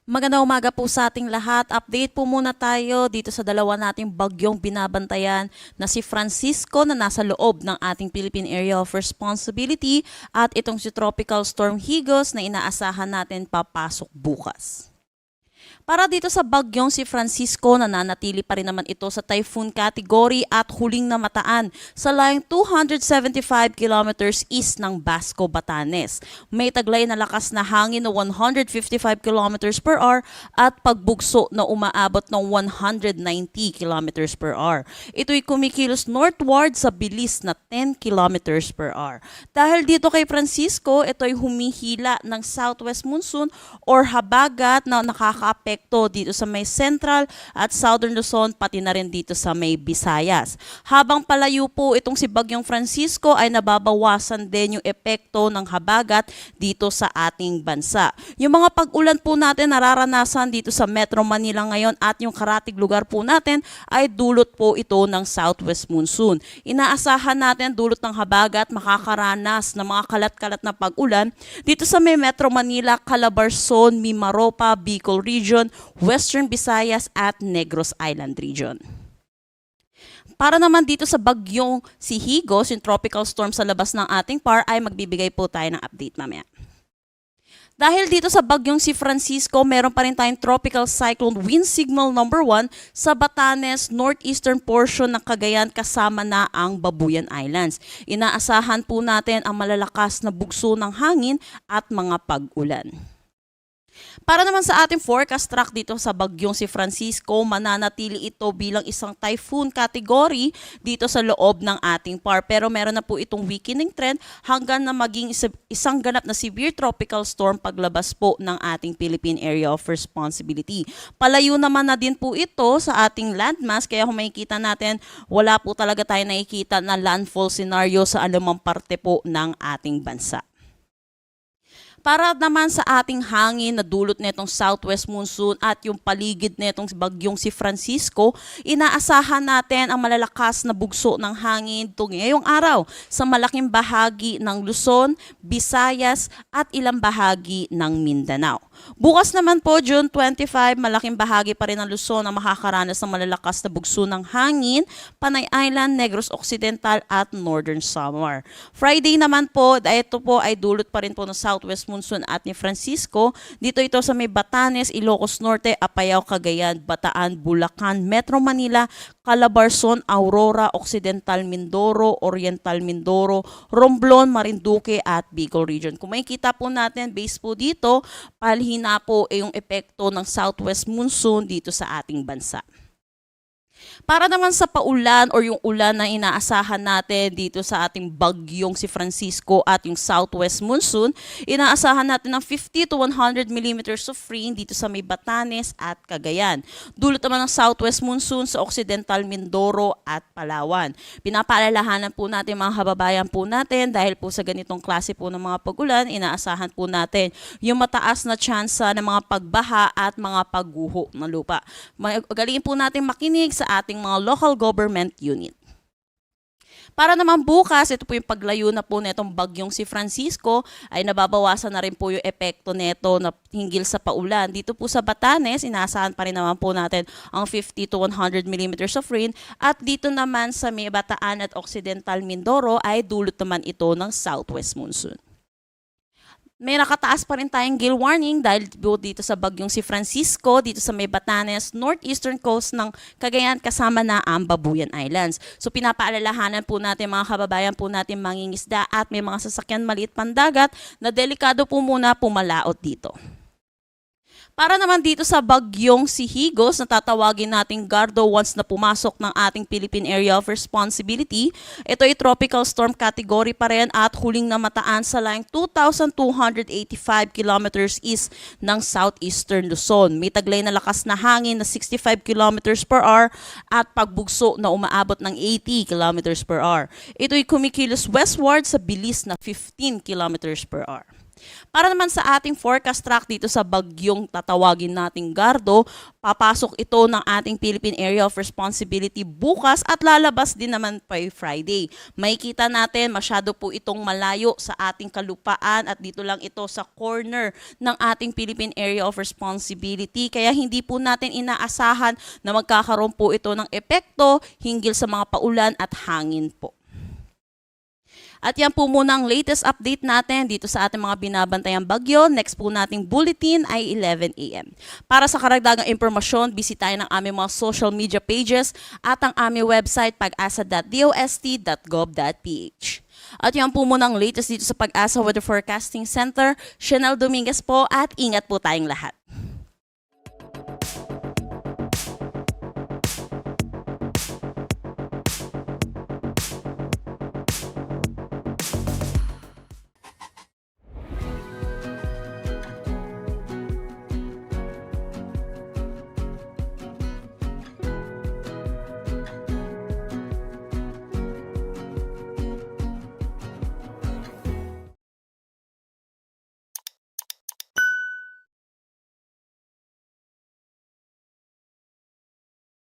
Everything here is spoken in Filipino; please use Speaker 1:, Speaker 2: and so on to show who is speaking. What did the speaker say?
Speaker 1: Magandang umaga po sa ating lahat. Update po muna tayo dito sa dalawa nating bagyong binabantayan na si Francisco na nasa loob ng ating Philippine Area of Responsibility at itong si Tropical Storm Higos na inaasahan natin papasok bukas. Para dito sa bagyong si Francisco, nananatili pa rin naman ito sa typhoon category at huling namataan sa layong 275 kilometers east ng Basco, Batanes. May taglay na lakas na hangin na 155 kilometers per hour at pagbugso na umaabot ng 190 kilometers per hour. Ito'y kumikilos northward sa bilis na 10 kilometers per hour. Dahil dito kay Francisco, ito'y humihila ng southwest monsoon or habagat na nakakaapekto dito sa may Central at Southern Luzon pati na rin dito sa may Visayas. Habang palayo po itong si Bagyong Francisco ay nababawasan din yung epekto ng habagat dito sa ating bansa. Yung mga pag-ulan po natin nararanasan dito sa Metro Manila ngayon at yung karatig lugar po natin ay dulot po ito ng southwest monsoon. Inaasahan natin dulot ng habagat makakaranas ng mga kalat-kalat na pag-ulan dito sa may Metro Manila, Calabarzon, Mimaropa, Bicol Region, Western Visayas at Negros Island Region. Para naman dito sa bagyong si Higos, yung tropical storm sa labas ng ating PAR, ay magbibigay po tayo ng update mamaya. Dahil dito sa bagyong si Francisco, meron pa rin tayong tropical cyclone wind signal number 1 sa Batanes, northeastern portion ng Cagayan kasama na ang Babuyan Islands. Inaasahan po natin ang malalakas na bugso ng hangin at mga pag-ulan. Para naman sa ating forecast track dito sa bagyong si Francisco, mananatili ito bilang isang typhoon category dito sa loob ng ating PAR. Pero meron na po itong weakening trend hanggang na maging isang ganap na severe tropical storm paglabas po ng ating Philippine Area of Responsibility. Palayo naman na din po ito sa ating landmass, kaya kung makikita natin, wala po talaga tayo nakikita na landfall scenario sa anumang parte po ng ating bansa. Para naman sa ating hangin na dulot netong southwest monsoon at yung paligid netong bagyong si Francisco, inaasahan natin ang malalakas na bugso ng hangin ngayong araw sa malaking bahagi ng Luzon, Visayas at ilang bahagi ng Mindanao. Bukas naman po, June 25, malaking bahagi pa rin ng Luzon na makakaranas ng malalakas na bugso ng hangin, Panay Island, Negros Occidental at Northern Samar. Friday naman po, ito po ay dulot pa rin po ng southwest monsoon at ni Francisco. Dito ito sa may Batanes, Ilocos Norte, Apayao, Cagayan, Bataan, Bulacan, Metro Manila, Calabarzon, Aurora, Occidental Mindoro, Oriental Mindoro, Romblon, Marinduque at Bicol Region. Kung makikita po natin, base po dito, palhina po yung epekto ng southwest monsoon dito sa ating bansa. Para naman sa paulan or yung ulan na inaasahan natin dito sa ating bagyong si Francisco at yung southwest monsoon, inaasahan natin ng 50 to 100 millimeters of rain dito sa may Batanes at Cagayan. Dulot naman ng southwest monsoon sa Occidental Mindoro at Palawan. Pinapaalalahanan po natin mga kababayan po natin dahil po sa ganitong klase po ng mga pag-ulan, inaasahan po natin yung mataas na tsansa ng mga pagbaha at mga pagguho ng lupa. Magaling po natin makinig sa ating mga local government unit. Para naman bukas, ito po yung paglayo na po netong bagyong si Francisco ay nababawasan na rin po yung epekto neto na hinggil sa paulan. Dito po sa Batanes, inaasahan pa rin naman po natin ang 50 to 100 millimeters of rain at dito naman sa may Bataan at Occidental Mindoro ay dulot naman ito ng southwest monsoon. May nakataas pa rin tayong gale warning dahil dito sa bagyong si Francisco, dito sa may Batanes, northeastern coast ng Cagayan kasama na ang Babuyan Islands. So pinapaalalahanan po natin mga kababayan po natin mangingisda at may mga sasakyan maliit pandagat na delikado po muna pumalaot dito. Para naman dito sa bagyong si Higos, na tatawagin nating Gardo once na pumasok ng ating Philippine Area of Responsibility, ito ay tropical storm category pa rin at huling namataan sa layong 2,285 kilometers east ng southeastern Luzon. May taglay na lakas na hangin na 65 kilometers per hour at pagbugso na umaabot ng 80 kilometers per hour. Ito ay kumikilos westward sa bilis na 15 kilometers per hour. Para naman sa ating forecast track dito sa bagyong tatawagin nating Gardo, papasok ito ng ating Philippine Area of Responsibility bukas at lalabas din naman pa Friday. Makikita natin masyado po itong malayo sa ating kalupaan at dito lang ito sa corner ng ating Philippine Area of Responsibility. Kaya hindi po natin inaasahan na magkakaroon po ito ng epekto hinggil sa mga paulan at hangin po. At yan po muna ang latest update natin dito sa ating mga binabantayang bagyo. Next po nating bulletin ay 11 a.m. Para sa karagdagang impormasyon, bisitahin ang aming mga social media pages at ang aming website pag-asa.dost.gov.ph. At yan po muna ang latest dito sa Pag-asa Weather Forecasting Center. Chanel Dominguez po at ingat po tayong lahat.